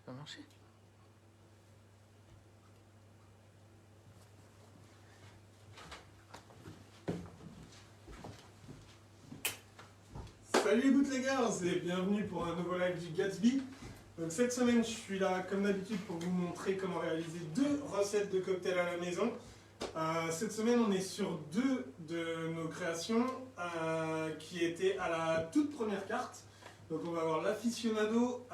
pas marcher. Salut les bootleggers et bienvenue pour un nouveau live du Gatsby. Donc cette semaine je suis là comme d'habitude pour vous montrer comment réaliser 2 recettes de cocktails à la maison. Cette semaine on est sur 2 de nos créations qui étaient à la toute première carte. Donc on va avoir l'aficionado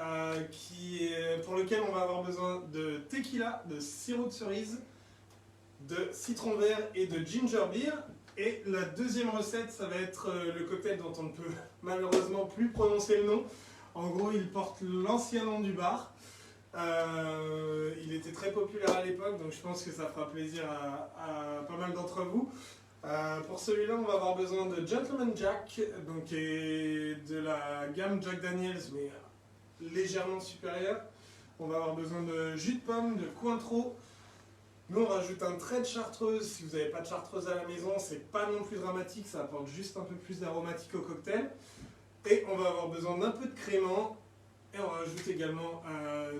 pour lequel on va avoir besoin de tequila, de sirop de cerise, de citron vert et de ginger beer. Et la deuxième recette, ça va être le cocktail dont on ne peut malheureusement plus prononcer le nom. En gros, il porte l'ancien nom du bar. Il était très populaire à l'époque, donc je pense que ça fera plaisir à pas mal d'entre vous. Pour celui-là, on va avoir besoin de Gentleman Jack, donc et de la gamme Jack Daniels, mais légèrement supérieure. On va avoir besoin de jus de pomme, de Cointreau. Nous, on rajoute un trait de chartreuse. Si vous n'avez pas de chartreuse à la maison, c'est pas non plus dramatique, ça apporte juste un peu plus d'aromatique au cocktail. Et on va avoir besoin d'un peu de crément. Et on rajoute également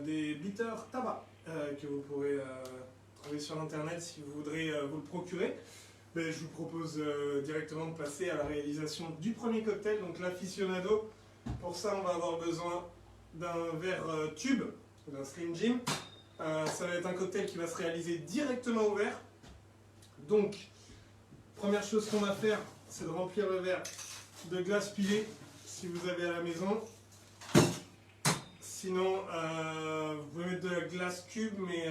des bitters tabac que vous pourrez trouver sur internet si vous voudrez vous le procurer. Mais je vous propose directement de passer à la réalisation du premier cocktail, donc l'aficionado. Pour ça, on va avoir besoin d'un verre tube, d'un Slim Jim. Ça va être un cocktail qui va se réaliser directement au verre. Donc, première chose qu'on va faire, c'est de remplir le verre de glace pilée, si vous avez à la maison. Sinon, vous pouvez mettre de la glace cube, mais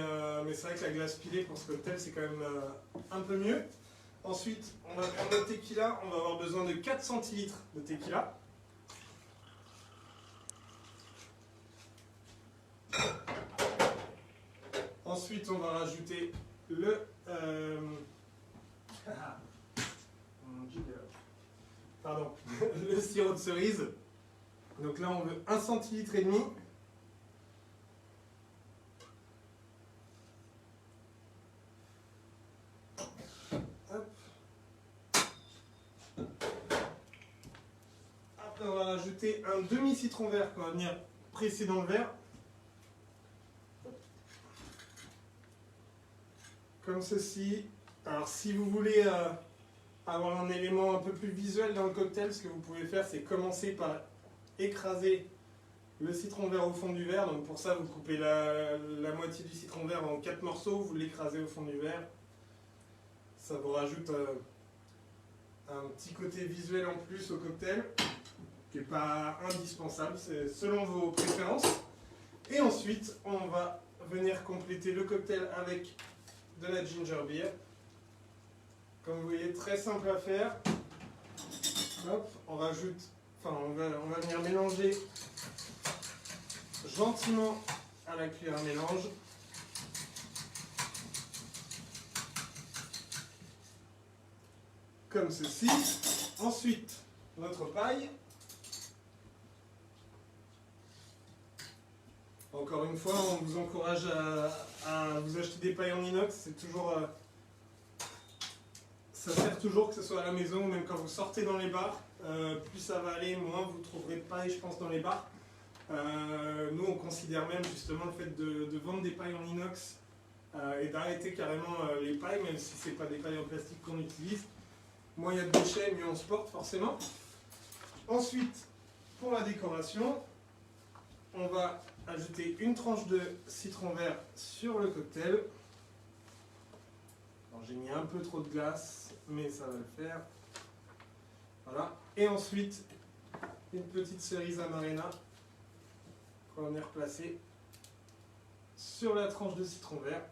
c'est vrai que la glace pilée pour ce cocktail, c'est quand même un peu mieux. Ensuite, on va prendre notre tequila. On va avoir besoin de 4 centilitres de tequila. Ensuite, on va rajouter le le sirop de cerise. Donc là, on veut 1,5 centilitre. Après, on va rajouter un demi-citron vert qu'on va venir presser dans le verre. Comme ceci. Alors si vous voulez avoir un élément un peu plus visuel dans le cocktail, ce que vous pouvez faire, c'est commencer par écraser le citron vert au fond du verre. Donc pour ça, vous coupez la moitié du citron vert en 4 morceaux, vous l'écrasez au fond du verre. Ça vous rajoute un petit côté visuel en plus au cocktail, qui n'est pas indispensable, c'est selon vos préférences. Et ensuite, on va venir compléter le cocktail avec de la ginger beer. Comme vous voyez, très simple à faire. Hop, on va venir mélanger gentiment à la cuillère à mélange. Comme ceci. Ensuite, notre paille. Encore une fois, on vous encourage à vous acheter des pailles en inox. C'est toujours, ça sert toujours, que ce soit à la maison ou même quand vous sortez dans les bars. Plus ça va aller, moins vous trouverez de paille, je pense, dans les bars. Nous, on considère même justement le fait de vendre des pailles en inox et d'arrêter carrément les pailles, même si ce n'est pas des pailles en plastique qu'on utilise. Moins il y a de déchets, mieux on se porte forcément. Ensuite, pour la décoration, on va ajouter une tranche de citron vert sur le cocktail. J'ai mis un peu trop de glace, mais ça va le faire. Voilà. Et ensuite, une petite cerise amarena qu'on va venir placer sur la tranche de citron vert.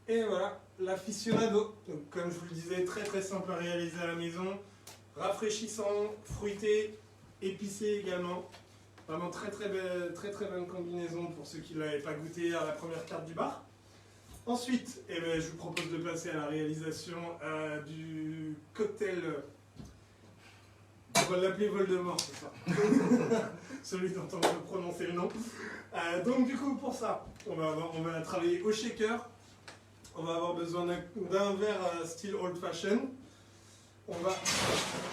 Et voilà, l'aficionado. Donc, comme je vous le disais, très très simple à réaliser à la maison. Rafraîchissant, fruité, épicé également. Vraiment très très bonne combinaison pour ceux qui ne l'avaient pas goûté à la première carte du bar. Ensuite, je vous propose de passer à la réalisation du cocktail. On va l'appeler Voldemort, c'est ça. Celui dont on veut prononcer le nom. Donc du coup, pour ça, on va travailler au shaker. On va avoir besoin d'un verre style old fashion. On va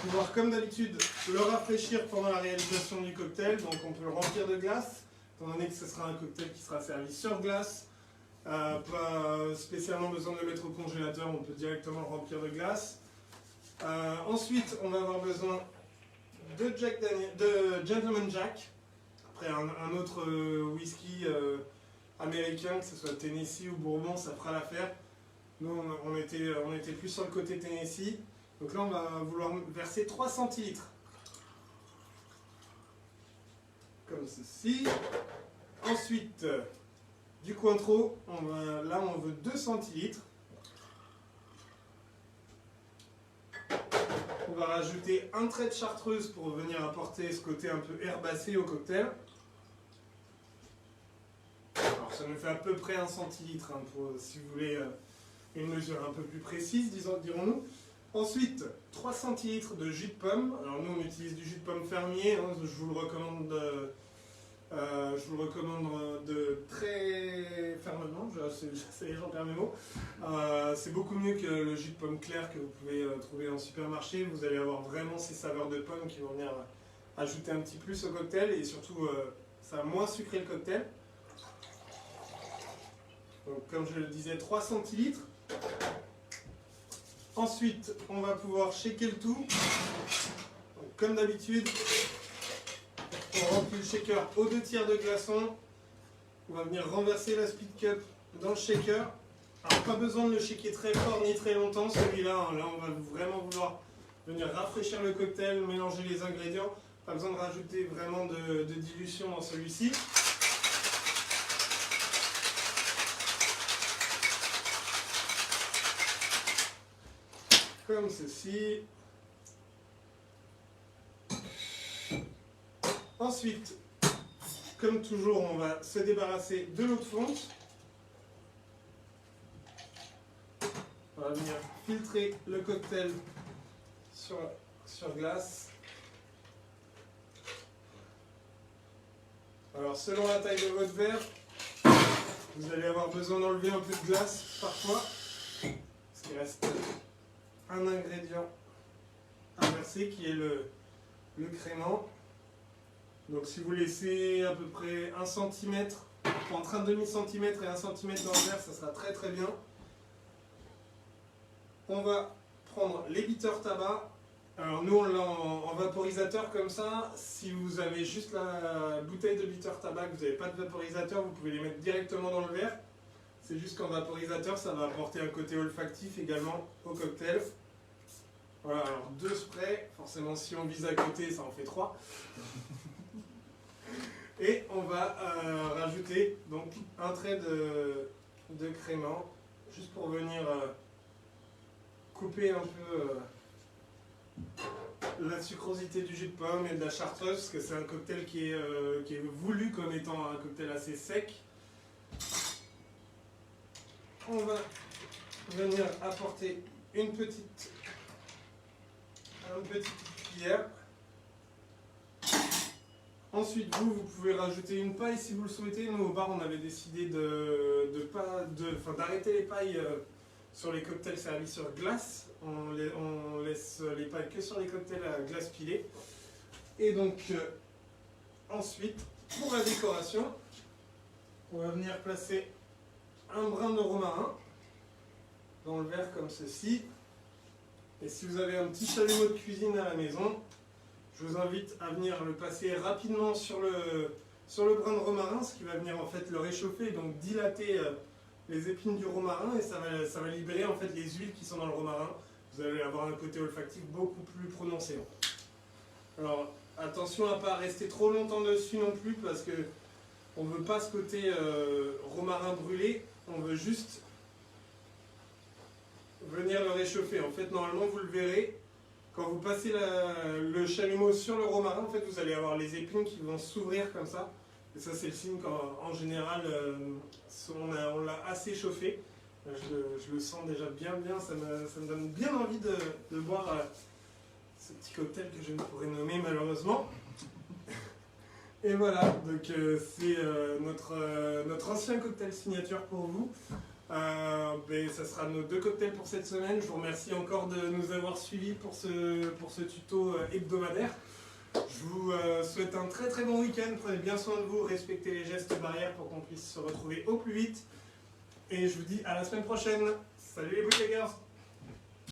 pouvoir, comme d'habitude, le rafraîchir pendant la réalisation du cocktail. Donc on peut le remplir de glace, étant donné que ce sera un cocktail qui sera servi sur glace. Pas spécialement besoin de le mettre au congélateur, on peut directement le remplir de glace. Ensuite, on va avoir besoin de Gentleman Jack, après un autre whisky américain, que ce soit Tennessee ou Bourbon, ça fera l'affaire. Nous, on était plus sur le côté Tennessee. Donc là, on va vouloir verser 3 centilitres. Comme ceci. Ensuite, du Cointreau, là, on veut 2 centilitres. On va rajouter un trait de chartreuse pour venir apporter ce côté un peu herbacé au cocktail. Alors, ça nous fait à peu près 1 centilitre, hein, si vous voulez une mesure un peu plus précise, dirons-nous. Ensuite, 3 centilitres de jus de pomme. Alors nous, on utilise du jus de pomme fermier. Hein, je vous le recommande de très fermement. Les gens perdent mes mots. C'est beaucoup mieux que le jus de pomme clair que vous pouvez trouver en supermarché. Vous allez avoir vraiment ces saveurs de pomme qui vont venir ajouter un petit plus au cocktail. Et surtout, ça va moins sucrer le cocktail. Donc, comme je le disais, 3 centilitres. Ensuite, on va pouvoir shaker le tout. Donc, comme d'habitude, on remplit le shaker aux 2 tiers de glaçons. On va venir renverser la speed cup dans le shaker. Alors, pas besoin de le shaker très fort ni très longtemps, celui-là. Hein. Là, on va vraiment vouloir venir rafraîchir le cocktail, mélanger les ingrédients. Pas besoin de rajouter vraiment de dilution dans celui-ci. Comme ceci. Ensuite, comme toujours, on va se débarrasser de l'eau de fonte. On va venir filtrer le cocktail sur glace. Alors, selon la taille de votre verre, vous allez avoir besoin d'enlever un peu de glace parfois, parce qu'il reste un ingrédient à verser qui est le crément. Donc si vous laissez à peu près 1 cm, entre 1,5 cm et 1 cm dans le verre, ça sera très très bien. On va prendre les bitters tabac. Alors nous on l'a en vaporisateur comme ça. Si vous avez juste la bouteille de bitter tabac, que vous n'avez pas de vaporisateur, vous pouvez les mettre directement dans le verre. C'est juste qu'en vaporisateur, ça va apporter un côté olfactif également au cocktail. Voilà, alors 2 sprays, forcément si on vise à côté, ça en fait 3. Et on va rajouter donc un trait de crément, juste pour venir couper un peu la sucrosité du jus de pomme et de la chartreuse, parce que c'est un cocktail qui est voulu comme étant un cocktail assez sec. On va venir apporter une petite cuillère. Ensuite, vous pouvez rajouter une paille si vous le souhaitez. Nous, au bar, on avait décidé d'arrêter les pailles sur les cocktails servis sur glace. On laisse les pailles que sur les cocktails à glace pilée. Et donc, ensuite, pour la décoration, on va venir placer un brin de romarin dans le verre comme ceci. Et si vous avez un petit chalumeau de cuisine à la maison, je vous invite à venir le passer rapidement sur le brin de romarin, ce qui va venir en fait le réchauffer, donc dilater les épines du romarin, et ça va libérer en fait les huiles qui sont dans le romarin. Vous allez avoir un côté olfactif beaucoup plus prononcé. Alors attention à ne pas rester trop longtemps dessus non plus, parce que on ne veut pas ce côté romarin brûlé, on veut juste venir le réchauffer. En fait, normalement, vous le verrez, quand vous passez le chalumeau sur le romarin, en fait, vous allez avoir les épines qui vont s'ouvrir comme ça. Et ça, c'est le signe qu'en général, on l'a assez chauffé. Je le sens déjà bien, ça me donne bien envie de boire ce petit cocktail que je ne pourrais nommer malheureusement. Et voilà, donc c'est notre ancien cocktail signature pour vous. Ça sera nos 2 cocktails pour cette semaine. Je vous remercie encore de nous avoir suivis pour ce tuto hebdomadaire. Je vous souhaite un très très bon week-end. Prenez bien soin de vous, respectez les gestes barrières pour qu'on puisse se retrouver au plus vite. Et je vous dis à la semaine prochaine. Salut les bootleggers!